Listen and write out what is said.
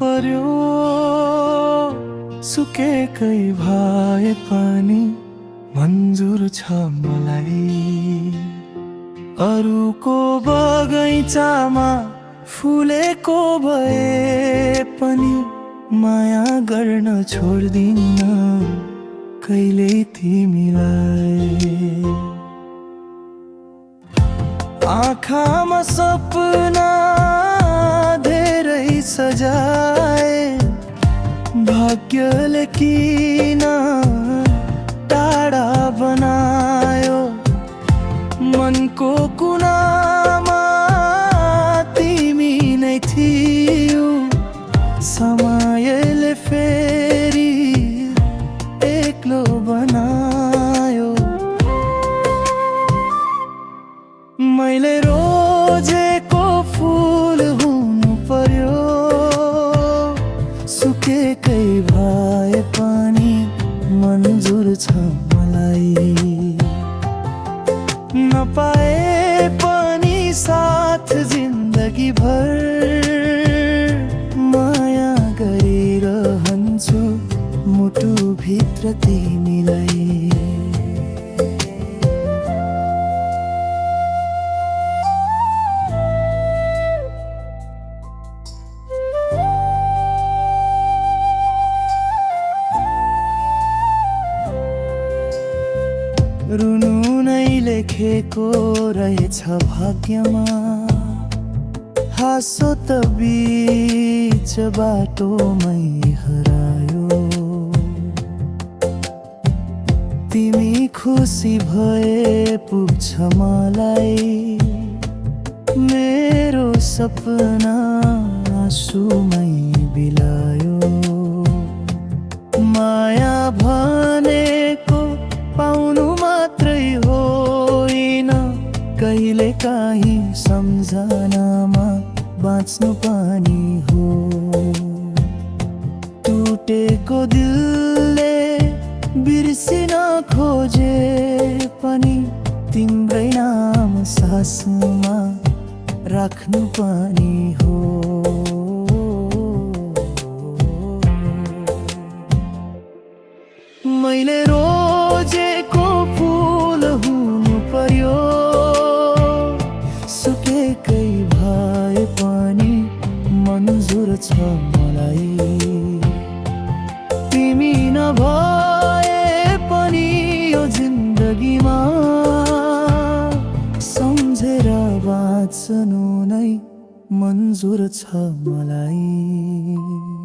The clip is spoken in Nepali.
पर्यो सुकेकै भए पनि मन्जुर छ मलाई। अरूको बगैँचामा फुलेको भए पनि माया गर्न छोड्दिन्न कहिल्यै तिमीलाई। आँखामा सपना धेरै सजाए भाग्यले किन टाढा बनायो। मनको कुनामा तिमी नै थियौ, समयले फेरि एक्लो बनायो। मैले रोजेको फुल हुनु पर्यो सुकेकै भए पनि मन्जुर छ मलाई। नपाए पनि साथ जिन्दगी भर माया गरिरहन्छु मुटु भित्र तिमीलाई। रुनु नै लेखेको रहेछ भाग्यमा, हाँसो त बीच बाटोमै हरायो। तिमी खुसी भए पुग्छ मलाई, मेरो सपना आँसुमै बिलायो। माया भनेको पाउनु मात्रै होइन, कहिले काहीँ सम्झनामा बाँच्नु पनि हो। टुटेको दिलले बिर्सिन खोजे पनि तिम्रै नाम सासमा राख्नु पनि हो। मैले रोजेको फुल हुनु पर्यो सुकेकै भए पनि मन्जुर छ मलाई। तिमी नभए पनि यो जिन्दगीमा सम्झेर बाँच्नु नै मन्जुर छ मलाई।